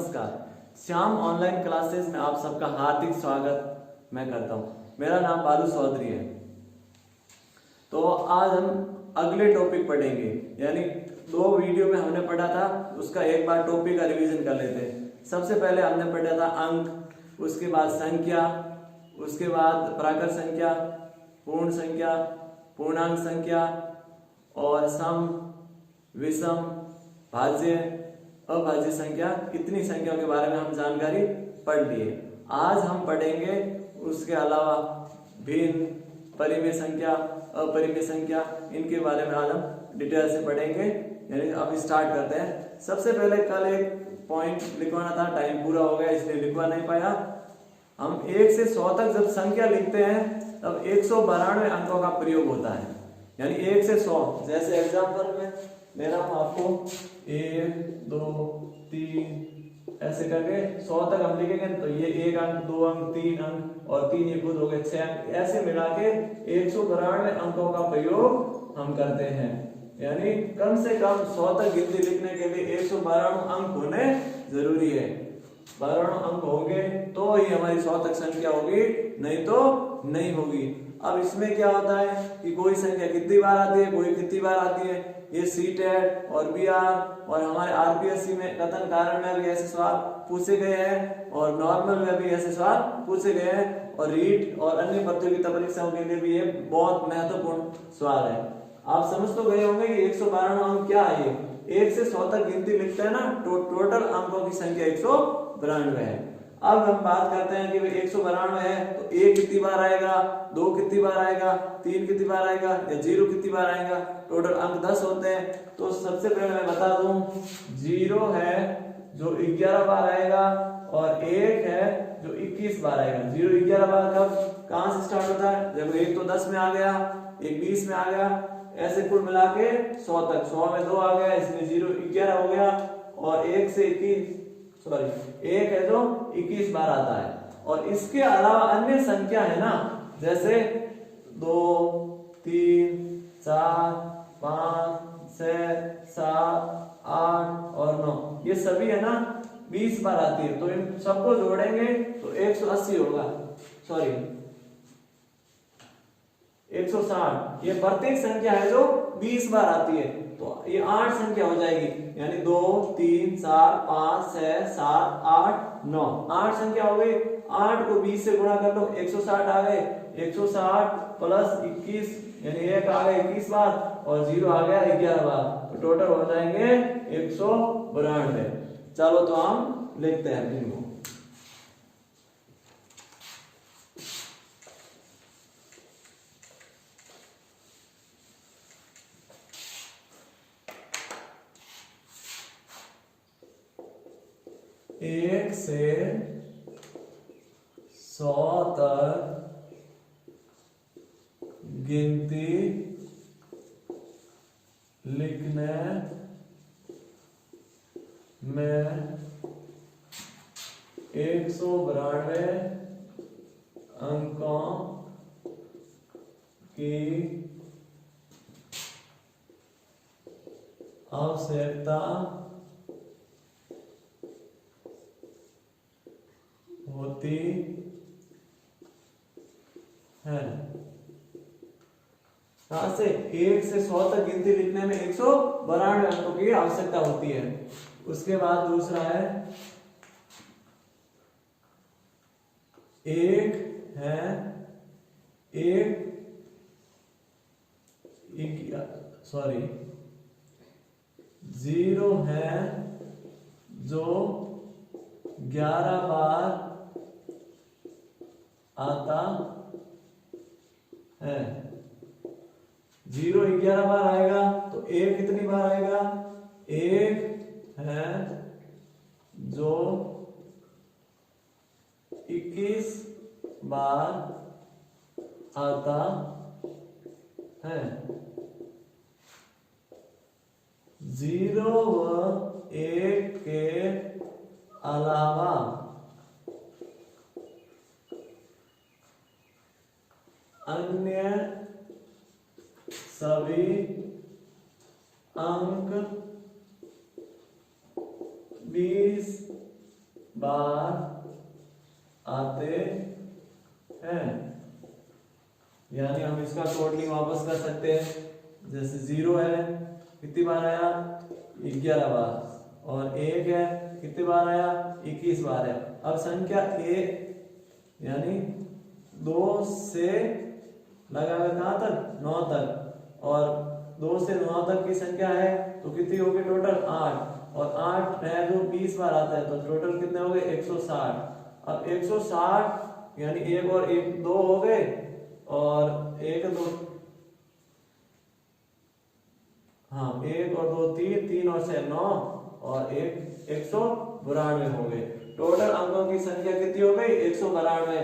नमस्कार। Shyam online classes में आप सबका हार्दिक स्वागत मैं करता हूँ। मेरा नाम बालू चौधरी है। तो आज हम अगले टॉपिक पढ़ेंगे, यानी 2 वीडियो में हमने पढ़ा था, उसका एक बार टॉपिक का रिवीजन कर लेते हैं। सबसे पहले हमने पढ़ा था अंक, उसके बाद संख्या, उसके बाद प्राकृत संख्या, पूर्ण संख्या, पूर्णांक संख्या और सम, विषम, भाज्य, अभाज्य संख्या, इतनी संख्याओं के बारे में हम जानकारी पढ़ लिए। आज हम पढ़ेंगे उसके अलावा भिन्न, परिमेय संख्या, अपरिमेय संख्या, इनके बारे में आज हम डिटेल से पढ़ेंगे। यानी अब स्टार्ट करते हैं। सबसे पहले कल एक पॉइंट लिखवाना था, टाइम पूरा हो गया इसलिए लिखवा नहीं पाया। हम 1 से 100 तक जब संख्या लिखते हैं तब 192 अंकों का प्रयोग होता है, यानी 1 से 100। जैसे एग्जाम्पल में दे रहा हूं आपको, 1 2 3 ऐसे करके 100 तक हम लिखेंगे तो ये 1 अंक, 2 अंक, 3 अंक और 3 ये खुद हो गए 6 अंक। ऐसे मिला के 192 अंकों का प्रयोग हम करते हैं। यानी कम से कम 100 तक गिनती लिखने के लिए 192 अंक होने जरूरी है। 92 अंक होंगे तो ही हमारी 100 तक संख्या होगी, नहीं तो नहीं होगी। अब इसमें क्या होता है कि कोई संख्या कितनी बार आती है, कोई कितनी बार आती है। ये सीटेट और बीआर और हमारे आरपीएससी में कथन कारण में भी ऐसे सवाल पूछे गए हैं और नॉर्मल में भी ऐसे सवाल पूछे गए हैं और रीट और अन्य प्रतियोगिता परीक्षाओं के लिए भी ये बहुत महत्वपूर्ण सवाल है। आप समझ तो गए होंगे कि 192 अंक क्या है। 1 से 100 तक गिनती लिखते हैं ना, टोटल अंकों की संख्या 192 है। अब हम बात करते हैं कि 192 है तो 1 कितनी बार आएगा, 2 कितनी बार आएगा, 3 कितनी बार आएगा या 0 कितनी बार आएगा। टोटल अंक 10 होते हैं। तो सबसे पहले मैं बता दूं, 0 है जो 11 बार आएगा और 1 है जो 21 बार आएगा। 0 11 बार कब कहां से स्टार्ट होता है, जब 1 तो 10 में आ गया, 1 20 में आ गया, ऐसे कुल मिला के 100 तक। 100 में 2 आ गया, इसमें 0 11 हो गया और 1 से 21 1 है जो 21 बार आता है। और इसके अलावा अन्य संख्या है ना, जैसे 2 3 4 5 6 7 8 और 9, ये सभी है ना 20 बार आती है। तो इन सबको जोड़ेंगे तो 180 होगा, 160। ये प्रत्येक संख्या है जो 20 बार आती है, तो ये 8 संख्या हो जाएगी। यानी 2 3 4 5 6 7 8 9, 8 संख्या हो गई। 8 को 20 से गुणा कर लो, 160 आ गए। 160 प्लस 21 यानी 1 आ गया 21 बार और 0 आ गया 11 बार, तो टोटल हो जाएंगे 192। चलो तो हम लिखते हैं इनको। एक से 100 तक गिनती लिखने में 192 अंकों की आवश्यकता होती है। कहां से, 1 से 100 तक गिनती लिखने में 192 अंकों की आवश्यकता होती है। उसके बाद दूसरा है, 1 है 0 है जो 11 बार आता है। 0 11 बार आएगा तो 1 कितनी बार आएगा, 1 है जो 21 बार आता है। 0 व 1 के अलावा अन्य सभी अंक 20 बार आते हैं। यानी हम इसका टोटली वापस कर सकते हैं। जैसे 0 है, कितनी बार आया? 11 बार। और 1 है, कितनी बार आया? 21 बार है। अब संख्या ए यानी 2 से लगा कहां तक? 9 तक। और 2 से 9 तक की संख्या है तो कितनी होगी टोटल? 8। और 8 है जो 20 बार आता है, तो टोटल कितने हो गए? 160। अब 160 यानी 1 और 1 2 हो गए, और 1 2 हाँ 1 और 2 3, 3 और 6 9, और 192 हो गए। टोटल अंकों की संख्या कितनी हो गई? 192।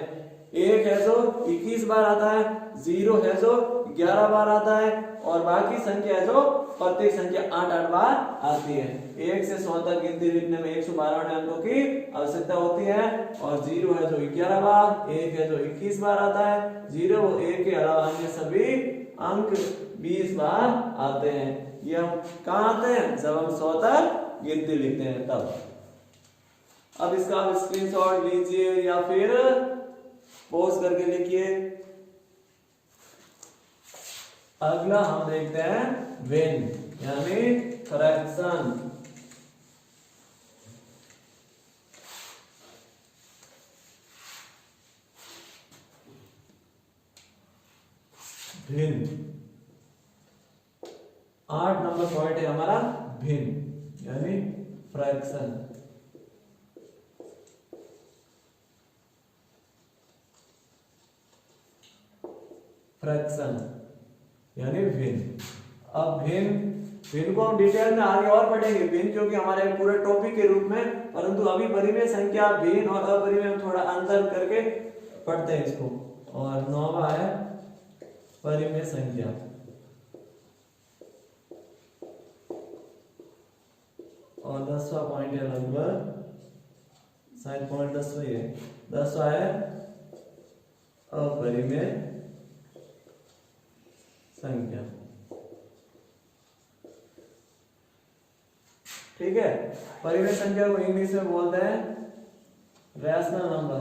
1 है जो 21 बार आता है, 0 है जो 11 बार आता है, और बाकी संख्या जो प्रत्येक संख्या 8 बार आती है। 1 से 100 तक गिनती लिखने में 192 अंकों की आवश्यकता होती है। और 0 है जो 11 बार, 1 है जो 21 बार आता है, 0 और 1 के अलावा अन्य सभी अंक 20 बार आते हैं। ये हम कहाँ आते हैं? जब हम 100 तक गिनती लिखते हैं तब। अब इसका आप स्क्रीनशॉट लीजिए या फिर पॉज करके लिखिए। अगला हम देखते हैं व्हेन यानी फ्रैक्शन। भिन्न 8 नंबर पॉइंट है हमारा भिन्न यानी फ्रैक्शन। फ्रैक्शन यानी भिन्न। अब भिन्न को हम डिटेल में आगे और पढ़ेंगे भिन्न, क्योंकि हमारे पूरे टॉपिक के रूप में, परंतु अभी परिमेय संख्या भिन्न और अपरिमेय में थोड़ा अंतर करके पढ़ते हैं इसको। और 9वां है परिमेय संख्या। और 10वां पॉइंट है लगभग, शायद पॉइंट 10वां ही है। 10वां है अपरिमेय संख्या। ठीक है, परिमेय संख्या को इंग्लिश में बोलते हैं रैशनल नंबर।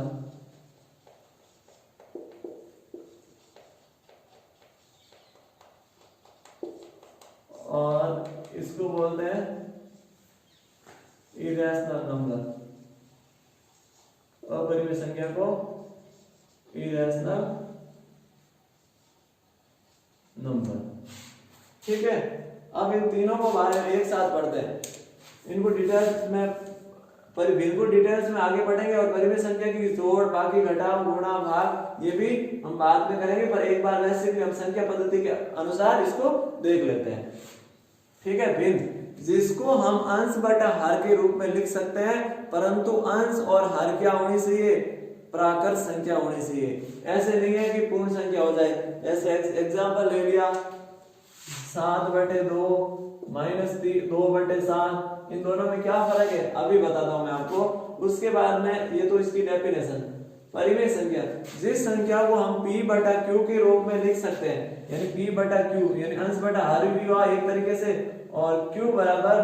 और इसको बोलते हैं इरेशनल नंबर। अपरिमेय संख्या को इरेशनल नंबर। ठीक है, अब इन तीनों को बारे में एक साथ पढ़ते हैं। इनको डिटेल्स में बिल्कुल डिटेल्स में आगे पढ़ेंगे, और परिमेय संख्या की जोड़, बाकी घटाव, गुणा, भाग ये भी हम बाद में करेंगे, पर एक बार वैसे भी हम संख्या पद्धति के अनुसार इसको देख लेते हैं। ठीक है, भिन्न जिसको हम अंश बटा हर के रूप में लिख सकते हैं, परंतु अंश और हर क्या होनी चाहिए? प्राकृत संख्या होनी चाहिए। ऐसे नहीं है कि पूर्ण संख्या हो जाए। जैसे एग्जांपल ले लिया 7/2 -3 2/7, इन दोनों में क्या फर्क है अभी बताता हूं मैं आपको। उसके बाद में ये तो इसकी डेफिनेशन। परिमेय संख्या जिस संख्या को हम p/q के रूप में लिख सकते हैं, यानी p/q यानी अंश बटा हर भी हुआ एक तरीके से, और q बराबर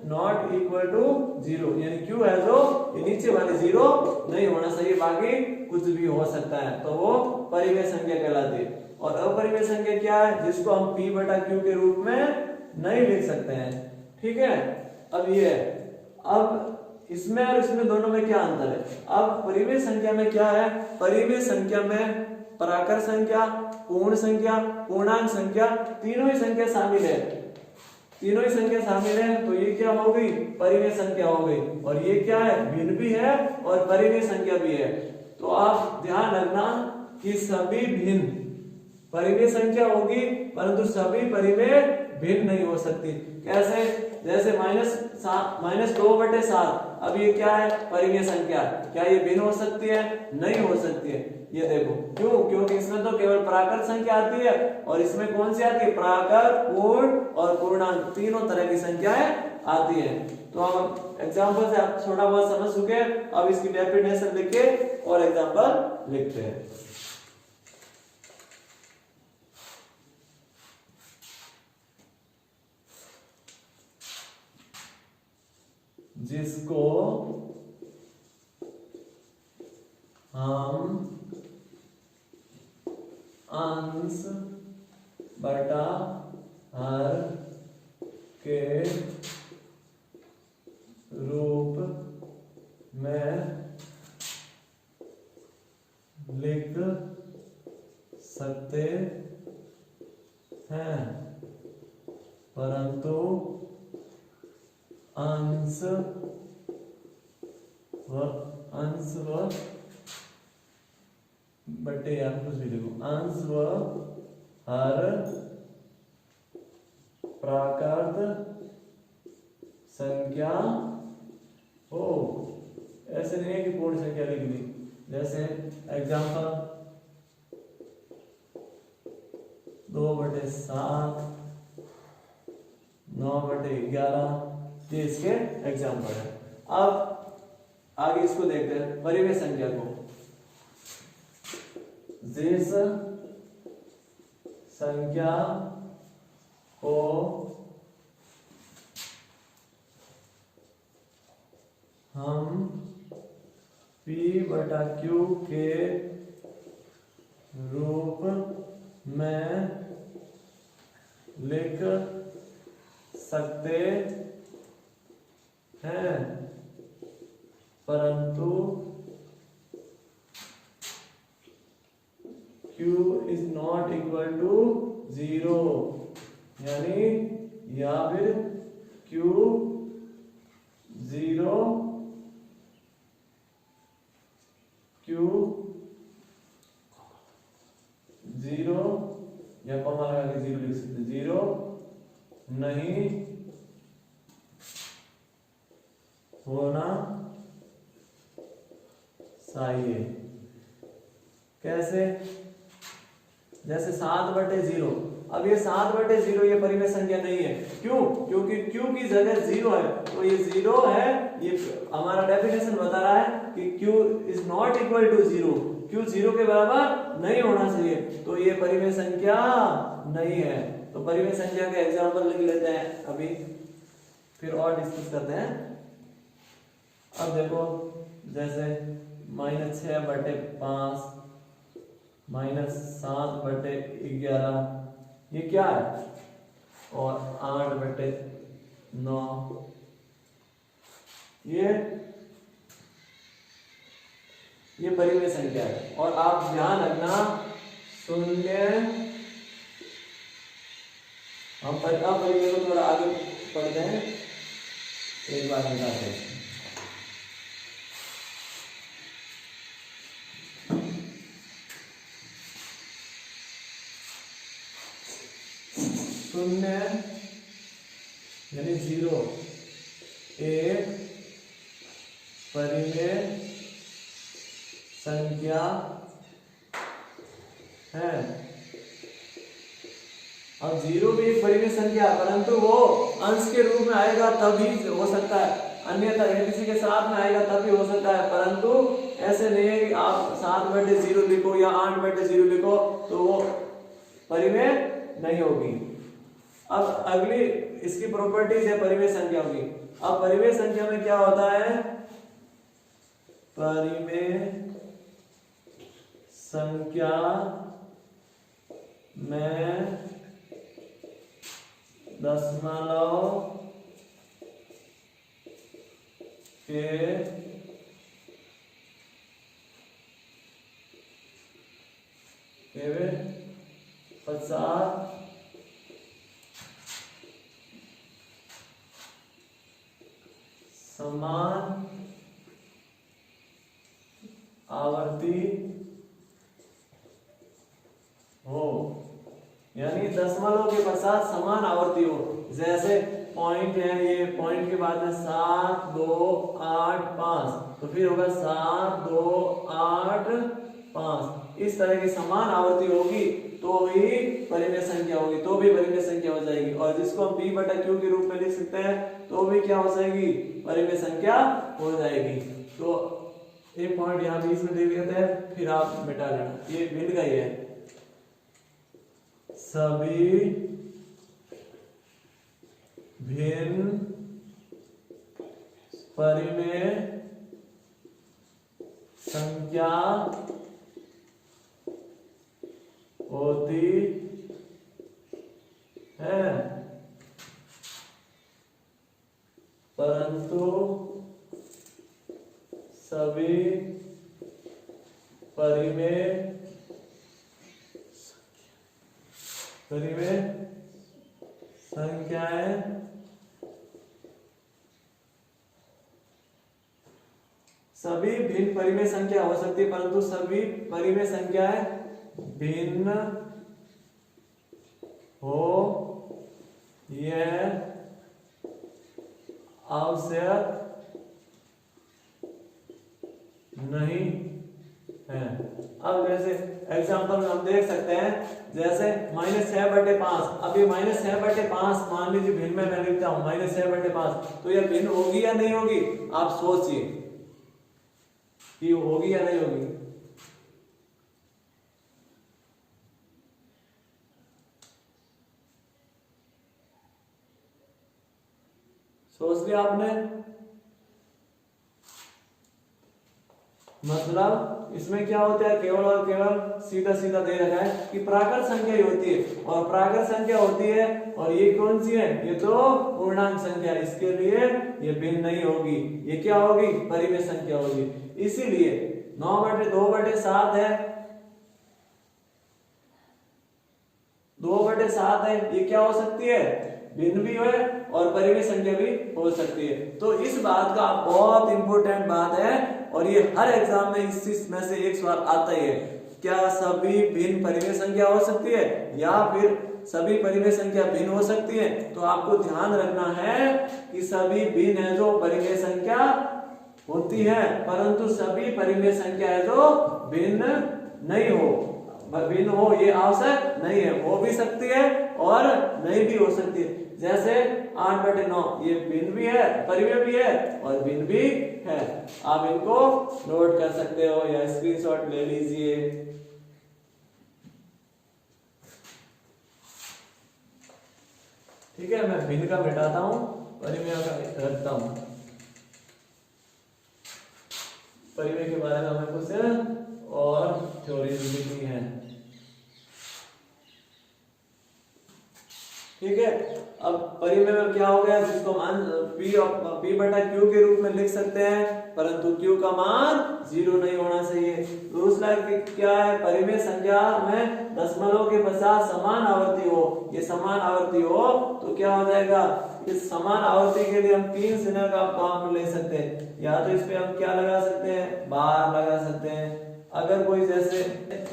नॉट इक्वल टू 0, यानी q है जो ये नीचे वाले 0 नहीं होना चाहिए, बाकी कुछ भी हो सकता है, तो वो परिमेय संख्या कहलाती है। और अपरिमेय संख्या क्या है? जिसको हम p/q के रूप में नहीं लिख सकते हैं। ठीक है, अब ये अब इसमें और इसमें दोनों में क्या अंतर है? अब परिमेय संख्या में क्या है? परिमेय संख्या में प्राकृत संख्या, पूर्ण संख्या, पूर्णांक संख्या तीनों ही संख्या शामिल है। तीनों ही संख्या शामिल है, तो ये क्या हो गई? परिमेय संख्या हो गई। और ये क्या है? भिन्न भी है और परिमेय संख्या भी है। तो आप ध्यान रखना कि सभी भिन्न परिमेय संख्या होगी, परंतु सभी परिमेय भिन्न नहीं हो सकती। कैसे? जैसे -2/7, अब ये क्या है? परिमेय संख्या। क्या ये भिन्न हो सकती है? नहीं हो सकती है। ये देखो क्यों? क्योंकि इसमें तो केवल प्राकृत संख्या आती है, और इसमें कौन सी आती है? प्राकृत, पूर्ण और पूर्णांक तीनों तरह की संख्याएं आती है। तो हम एग्जांपल से आप थोड़ा बहुत समझ चुके हैं। अब इसकी डेफिनेशन लिख के और एग्जांपल लिखते हैं। जिसको हम अंश बटा हर के रूप में लिख सकते हैं, परंतु अंश व बटे या कुछ भी लिखो, अंश व हर प्राकृत संख्या हो। ऐसे नहीं है कि पूर्ण संख्या लिख दी। जैसे एग्जाम्पल 2/7, 9/11, ये इसके एग्जाम्पल है। अब आगे इसको देखते हैं, परिमेय संख्या को। जिस संख्या को हम P/Q के रूप में लिख सकते हैं, परंतु Q is not equal to 0, यानी या फिर Q 0 या कॉमा लगा के 0 लिख सकते, 0 नहीं होना चाहिए। कैसे? जैसे 7/0। अब ये 7/0 ये परिमेय संख्या नहीं है। क्यों? क्योंकि Q की जगह 0 है, तो ये 0 है। ये हमारा डेफिनेशन बता रहा है कि Q is not equal to 0, Q 0 के बराबर नहीं होना चाहिए, तो ये परिमेय संख्या नहीं है। तो परिमेय संख्या के एग्जाम्पल लिख लेते हैं अभी, फिर और डिस्कस करते हैं। अब देखो, जैसे -6/5, -7/11, ये क्या है? और 8/9, ये परिमेय संख्या है। और आप ध्यान रखना, 0 हम परिमेय को थोड़ा आगे पढ़ते हैं, एक बार मिटाते हैं। शून्य यानी 0 एक परिमेय संख्या है। अब 0 भी एक परिमेय संख्या है, परंतु वो अंश के रूप में आएगा तभी हो सकता है, अन्यथा किसी के साथ में आएगा तब भी हो सकता है। परंतु ऐसे नहीं है कि आप 7/0 लिखो या 8/0 लिखो तो वो परिमेय नहीं होगी। अब अगली इसकी प्रॉपर्टीज है परिमेय संख्या की। अब परिमेय संख्या में क्या होता है? परिमेय संख्या में दशमलव के 50 समान आवर्ती हो, यानी दशमलव के पश्चात समान आवर्ती हो। जैसे पॉइंट है, ये पॉइंट के बाद में 7, 2, 8, 5, तो फिर होगा 7, 2, 8, 5। इस तरह की समान आवर्ती होगी तो ही परिमेय संख्या होगी, तो भी परिमेय संख्या हो जाएगी। और जिसको हम P/Q के रूप में लिख सकते हैं तो भी क्या हो जाएगी? परिमेय संख्या हो जाएगी। तो एक पॉइंट यहाँ बीच में दे देते हैं, फिर आप मिटा लेना, ये मिल गई है। सभी भिन्न परिमेय संख्या होती है, परंतु सभी परिमेय संख्याएं सभी भिन्न परिमेय संख्या हो सकती है, परंतु सभी परिमेय संख्याएं भिन्न हो यह आवश्यक नहीं है। अब जैसे एग्जांपल में हम देख सकते हैं, जैसे -6/5। अब ये -6/5 मान लीजिए भिन्न में मैं लिखता हूं -6/5, तो ये भिन्न होगी या नहीं होगी? आप सोचिए कि होगी या नहीं होगी। सोच लिया आपने? मतलब इसमें क्या होता है, केवल और केवल सीधा सीधा दे रखा है कि प्राकृत संख्या ही होती है, और प्राकृत संख्या होती है, और ये कौन सी है? ये तो पूर्णांक संख्या, इसके लिए ये भिन्न नहीं होगी। ये क्या होगी? परिमेय संख्या होगी। इसीलिए 9/2/7 है, 2/7 है, ये क्या हो सकती है? भिन्न भी है और परिमेय संख्या भी हो सकती है। तो इस बात का बहुत इंपॉर्टेंट बात है, और ये हर एग्जाम में इस में से एक सवाल आता ही है, क्या सभी भिन्न परिमेय संख्या हो सकती है या फिर सभी परिमेय संख्या भिन्न हो सकती है? तो आपको ध्यान रखना है कि सभी भिन्न है जो परिमेय संख्या होती है, परंतु सभी परिमेय संख्या है जो भिन्न नहीं हो, भिन्न हो ये आवश्यक नहीं है। हो भी सकती है और नहीं भी हो सकती है। जैसे 8/9 ये भिन्न भी है, परिमेय भी है और भिन्न भी है। आप इनको नोट कर सकते हो या स्क्रीनशॉट ले लीजिए। ठीक है, मैं भिन्न का मिटाता हूं, परिमेय का रखता हूं। परिमेय के बारे में हमें कुछ और थ्योरी लिखनी है। ठीक है, अब परिमेय में क्या हो गया, जिसको मान P/Q के रूप में लिख सकते हैं, परंतु Q का मान 0 नहीं होना चाहिए। दूसरा क्या है, परिमेय संख्या में दशमलव के पश्चात समान आवर्ती हो। ये समान आवर्ती हो तो क्या हो जाएगा, इस समान आवर्ती के लिए हम 3 चिन्ह का काम ले सकते हैं। या तो इस पे हम क्या लगा सकते हैं, बार लगा सकते हैं। अगर कोई जैसे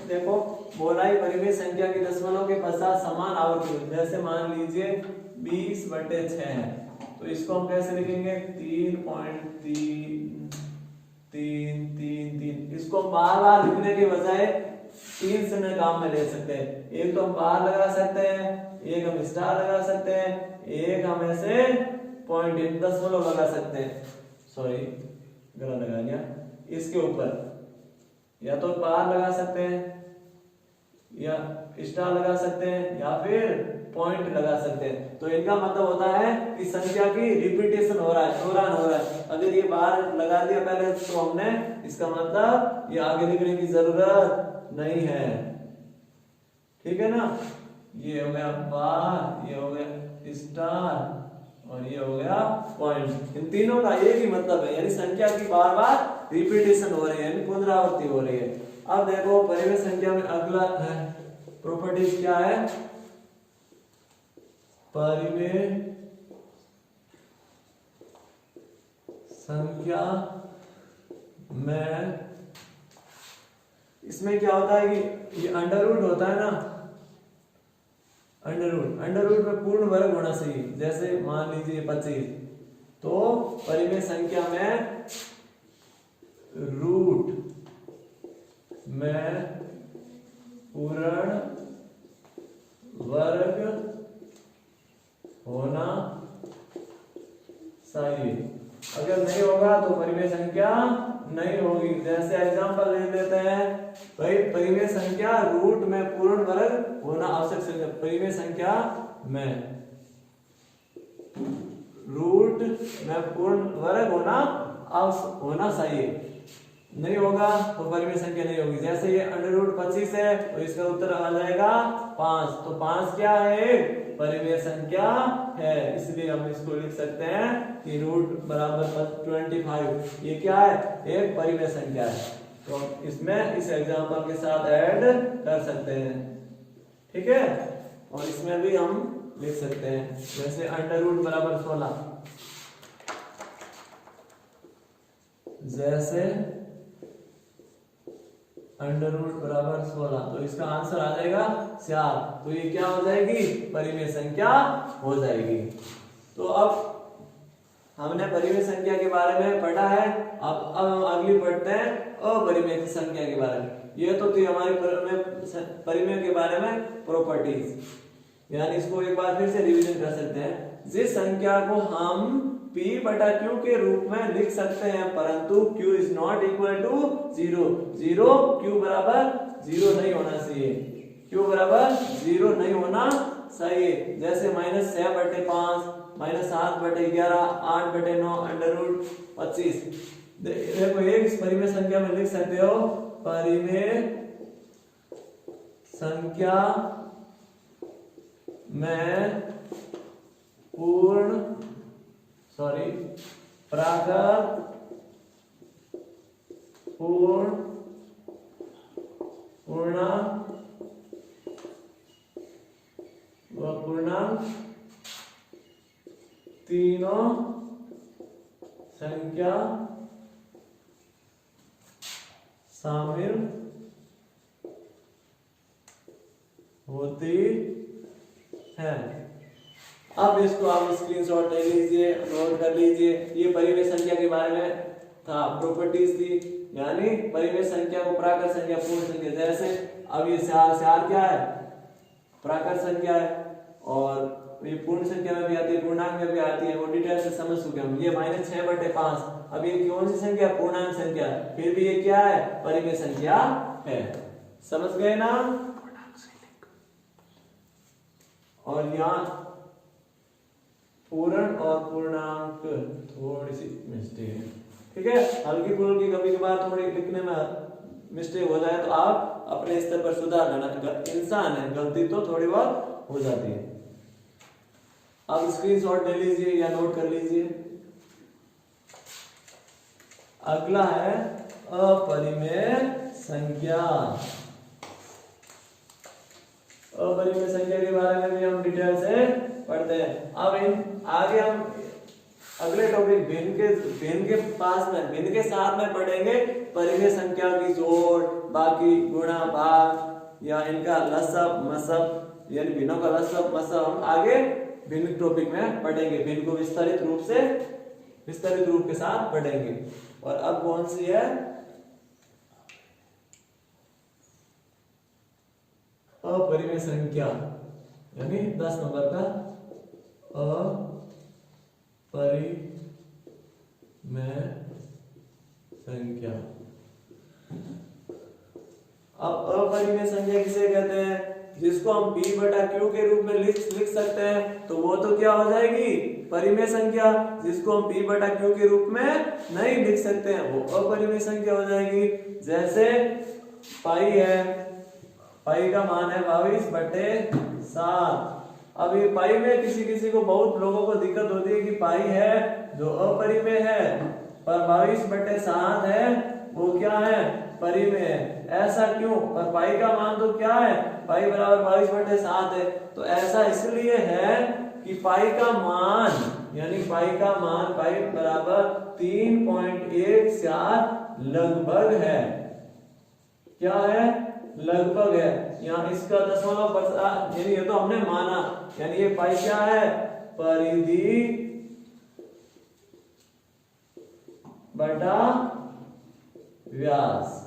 देखो बोला ही परिमेय संख्या की दशमलव के पश्चात समान आवर्ती, जैसे मान लीजिए 20/6 है, तो इसको हम कैसे लिखेंगे, 3.333। इसको बार बार लिखने के बजाय 3 चिन्ह काम में ले सकते हैं। एक तो हम बार लगा सकते हैं, एक हम स्टार लगा सकते हैं, एक हम ऐसे पॉइंट दशमलव लगा सकते हैं। सॉरी गलत लगा दिया। इसके ऊपर या तो बार लगा सकते हैं या स्टार लगा सकते हैं या फिर पॉइंट लगा सकते हैं। तो इनका मतलब होता है कि संख्या की रिपीटेशन हो रहा है, दोहरान हो रहा है। अगर ये बार लगा दिया पहले तो हमने, इसका मतलब ये आगे लिखने की जरूरत नहीं है। ठीक है ना, ये हो गया बार, ये हो गया स्टार और ये हो गया पॉइंट। इन तीनों का एक ही मतलब है, यानी संख्या की बार बार रिपीटेशन हो रही है, यानी पुनरावृत्ति हो रही है। अब देखो परिमेय संख्या में अगला है प्रॉपर्टी क्या है, परिमेय संख्या में इसमें क्या होता है कि ये अंडर रूट होता है ना, अंडर रूट में पूर्ण वर्ग होना चाहिए। जैसे मान लीजिए 25, तो परिमेय संख्या में रूट में पूर्ण वर्ग होना चाहिए। अगर नहीं होगा तो परिमेय संख्या नहीं होगी। जैसे एग्जांपल ले लेते हैं, भाई परिमेय संख्या रूट में पूर्ण वर्ग होना आवश्यक है। परिमेय संख्या में रूट में पूर्ण वर्ग होना चाहिए, नहीं होगा तो परिमेय संख्या नहीं होगी। जैसे ये √25 है तो इसका उत्तर आ जाएगा 5, तो 5 क्या है, परिमेय संख्या है, इसलिए हम इसको लिख सकते हैं कि रूट बराबर 25 ये क्या है, एक परिमेय संख्या है। तो इसमें इस एग्जांपल के साथ ऐड कर सकते हैं, ठीक है। और इसमें भी हम लिख सकते हैं जैसे √16 जैसे √16 तो इसका आंसर आ जाएगा 4, तो ये क्या हो जाएगी, परिमेय संख्या हो जाएगी। तो अब हमने परिमेय संख्या के बारे में पढ़ा है, अब हम अगली पढ़ते हैं अपरिमेय संख्या के बारे में। ये तो थी हमारी परिमेय के बारे में प्रॉपर्टीज, यानी इसको एक बार फिर से रिवीजन कर सकते हैं। जिस संख्या को हम P/Q के रूप में लिख सकते हैं परंतु Q is not equal to 0, Q बराबर 0 नहीं होना चाहिए, Q बराबर 0 नहीं होना चाहिए। जैसे -6/5, -7/11, 8/9, √25। देखो एक इस परिमेय संख्या में लिख सकते हो, परिमेय संख्या में प्राकृत पूर्णांक व पूर्णांक तीनों संख्या शामिल होती है। अब इसको आप स्क्रीनशॉट ले लीजिए, नोट कर लीजिए। ये परिमेय संख्या के बारे में था, प्रॉपर्टीज थी, यानी परिमेय संख्या को प्राकृत संख्या, पूर्ण संख्या। जैसे अब ये 4 क्या है, प्राकृत संख्या है, और ये पूर्ण संख्या में भी आती है, पूर्णांक में भी आती है, वो डिटेल से समझ चुके हम। ये -6/5, अब ये कौन सी संख्या, पूर्णांक संख्या, फिर भी ये क्या है, परिमेय संख्या है। समझ गए ना। और यहाँ पूर्ण और पूर्णांक थोड़ी सी मिस्टेक है, ठीक है, हल्की फुल्की कभी कभार थोड़ी लिखने में मिस्टेक हो जाए तो आप अपने स्तर पर सुधार लेना, इंसान है, गलती तो थोड़ी बहुत हो जाती है। आप स्क्रीनशॉट ले लीजिए या नोट कर लीजिए। अगला है अपरिमेय संख्या। अपरिमेय संख्या के बारे में भी हम डिटेल से पढ़ते हैं। अब आगे हम अगले टॉपिक भिन्न के पास में, भिन्न के साथ में पढ़ेंगे परिमेय संख्या की जोड़, बाकी गुणा, भाग या इनका लसब मसब, यानी भिन्नों का लसब मसब हम आगे भिन्न टॉपिक में पढ़ेंगे। भिन्न को विस्तारित रूप के साथ पढ़ेंगे। और अब कौन सी है, अपरिमेय संख्या, यानी 10 नंबर का अपरिमेय संख्या। अब अपरिमेय संख्या किसे कहते हैं, जिसको हम P/Q के रूप में लिख सकते हैं, तो वो तो क्या हो जाएगी, परिमेय संख्या। जिसको हम P/Q के रूप में नहीं लिख सकते हैं वो अपरिमेय संख्या हो जाएगी। जैसे पाई है, पाई का मान है 22/7। अब ये पाई में किसी को, बहुत लोगों को दिक्कत होती है कि पाई है जो अपरिमेय है, पर 22/7 है वो क्या है, परिमेय है। ऐसा क्यों, पर पाई का मान तो क्या है, पाई बराबर 22/7 है। तो ऐसा इसलिए है कि पाई का मान, यानी पाई का मान पाई बराबर 3.14 लगभग है। क्या है, लगभग है। यहाँ इसका दशमलव %, यानी ये तो हमने माना, यानी ये पाई क्या है, परिधि बटा व्यास।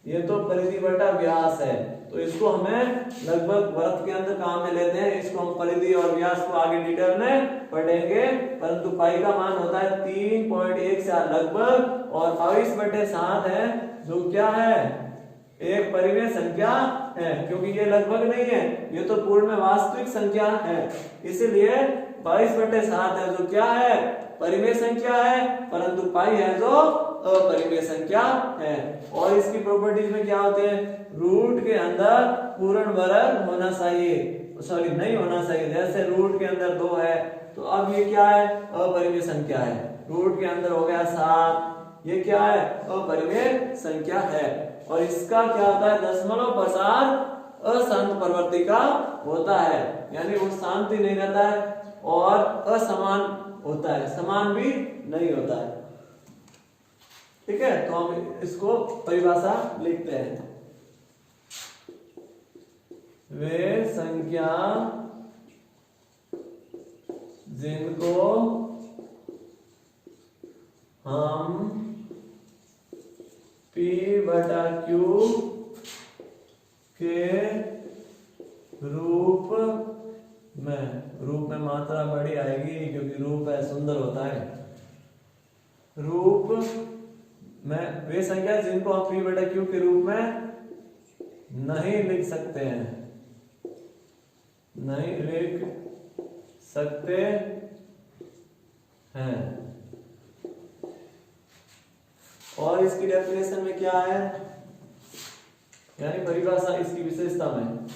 ये तो परिधि बटा व्यास है, तो इसको हमें लगभग वृत्त के अंदर काम में लेते हैं। इसको हम परिधि और व्यास को आगे डिटेल में पढ़ेंगे, परंतु पाई का मान होता है 3.14 लगभग, और 22/7 है जो क्या है, एक परिमेय संख्या है, क्योंकि ये लगभग नहीं है, ये तो पूर्ण में वास्तविक संख्या है, इसीलिए 22/7 है जो क्या है, परिमेय संख्या है, परंतु पाई है जो अपरिमेय संख्या है। और इसकी प्रॉपर्टीज में क्या होते हैं, रूट के अंदर पूर्ण वर्ग होना चाहिए, सॉरी नहीं होना चाहिए। जैसे रूट के अंदर 2 है तो अब ये क्या है, अपरिमेय संख्या है। रूट के अंदर हो गया 7, ये क्या है, अपरिमेय संख्या है। और इसका क्या होता है, दशमलव प्रसार अशांत प्रवृत्ति का होता है, यानी वो शांति नहीं रहता है और असमान होता है, समान भी नहीं होता है। ठीक है, तो हम इसको परिभाषा लिखते हैं। वे संख्या जिनको हम P/Q के रूप में मात्रा बड़ी आएगी क्योंकि रूप है, सुंदर होता है। रूप में वे संख्या जिनको आप P/Q के रूप में नहीं लिख सकते हैं, नहीं लिख सकते हैं। और इसकी डेफिनेशन में क्या है, यानी परिभाषा इसकी विशेषता में,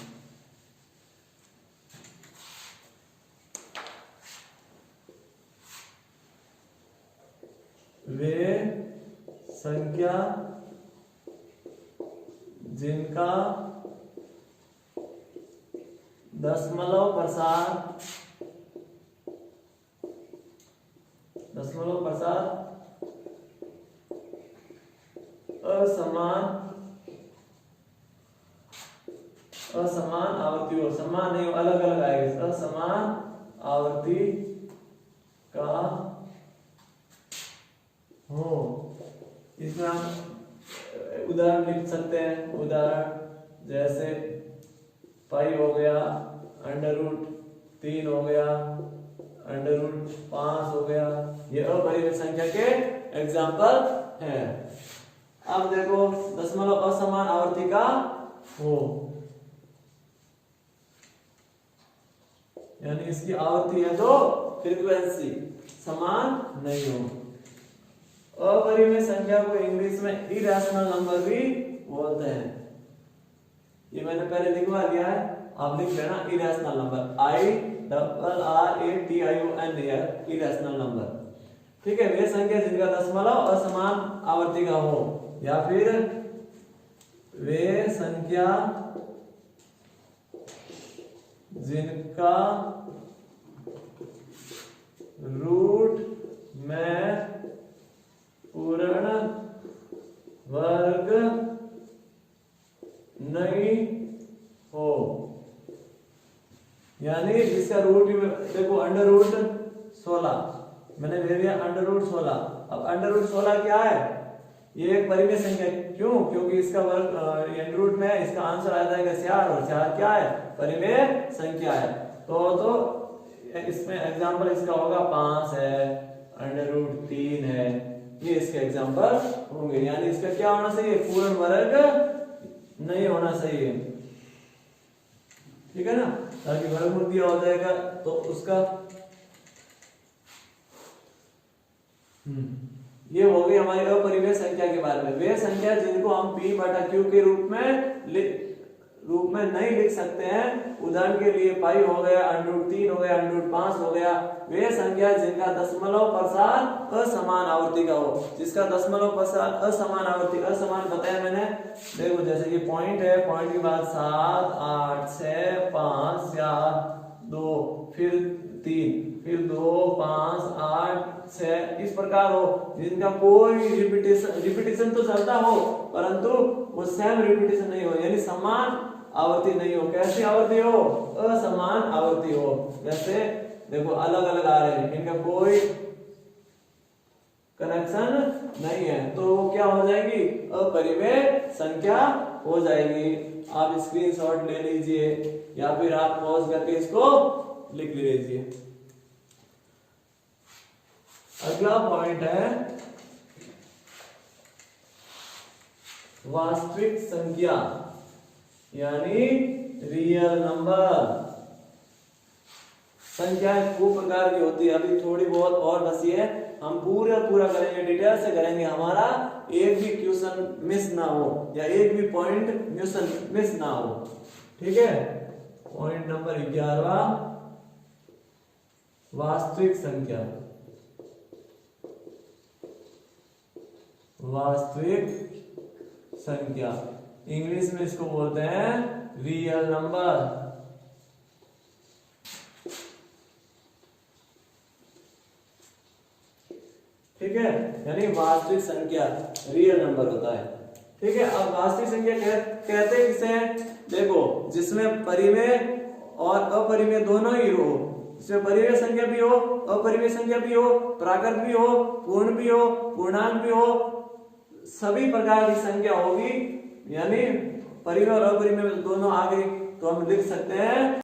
वे संख्या जिनका दशमलव प्रसार असमान आवृत्ति हो, समान नहीं हो, अलग अलग आएगा, असमान आवृत्ति का हो। इसमें हम उदाहरण लिख सकते हैं, उदाहरण जैसे पाई हो गया, √3 हो गया, √5 हो गया, ये अपरिमेय संख्या के एग्जाम्पल है। अब देखो दशमलव असमान आवर्ती का हो, यानी इसकी आवर्ती है तो फ्रीक्वेंसी समान नहीं हो। अपरिमेय संख्या को इंग्लिश में इरेशनल नंबर भी बोलते हैं, ये मैंने पहले लिखवा दिया है, आप लिख लेना irrational number, IRRATION, irrational number. ठीक है, वे संख्या जिनका दशमलव असमान आवर्ती का हो, या फिर वे संख्या जिनका रूट में पूर्ण वर्ग नहीं हो, यानी जिसका रूट देखो √16 मैंने ले लिया, √16। अब √16 क्या है, ये एक परिमेय संख्या, क्यों, क्योंकि इसका वर्ग रूट में है, इसका आंसर आ जाएगा 4, और 4 क्या है, परिमेय संख्या है। तो इसमें एग्जांपल इसका होगा 5 है, √3 है, ये इसके एग्जांपल होंगे। यानी इसका क्या होना चाहिए, पूर्ण वर्ग नहीं होना चाहिए, ठीक है ना, ताकि वर्गमूल दिया हो जाएगा तो उसका ये हो गई हमारी अपरिमेय संख्या के बारे में। वे संख्या जिनको हम P/Q के रूप में नहीं लिख सकते हैं, उदाहरण के लिए पाई हो गया, √3 हो गया, √5 हो गया। वे संख्या जिनका दशमलव प्रसार असमान आवर्ती का हो, जिसका दशमलव प्रसार असमान आवर्ती, असमान बताया मैंने, देखो जैसे ये पॉइंट है, पॉइंट के बाद 7, 8, 6, 5, 4, 2, फिर 3, फिर 2, 5, 8, 6, इस प्रकार हो, जिनका कोई रिपीटेशन तो चलता हो परंतु वो सेम रिपीटेशन नहीं हो, यानी समान आवर्ती नहीं हो। कैसी आवर्ती हो, असमान आवर्ती हो। जैसे देखो अलग अलग आ रहे हैं, इनका कोई कनेक्शन नहीं है, तो क्या हो जाएगी, अपरिमेय संख्या हो जाएगी। आप स्क्रीनशॉट ले लीजिए या फिर आप पॉज करके इसको लिख लीजिए। अगला पॉइंट है वास्तविक संख्या यानी रियल नंबर। संख्याएं खूब प्रकार की होती है, अभी थोड़ी बहुत और बची है, हम पूरा करेंगे, डिटेल से करेंगे, हमारा एक भी क्वेश्चन मिस ना हो या एक भी पॉइंट मिस ना हो। ठीक है, पॉइंट नंबर 11, वास्तविक संख्या। वास्तविक संख्या इंग्लिश में इसको बोलते हैं रियल नंबर। ठीक है, यानी वास्तविक संख्या रियल नंबर होता है। ठीक है, अब वास्तविक संख्या कहते हैं किसे? देखो, जिसमें परिमेय और अपरिमेय दोनों ही हो, इसमें परिमेय संख्या भी हो, अपरिमेय संख्या भी हो, प्राकृत भी हो, पूर्ण भी हो, पूर्णांक भी हो, सभी प्रकार की संख्या होगी, यानी परिमेय और अपरिमेय दोनों आ गई, तो हम लिख सकते हैं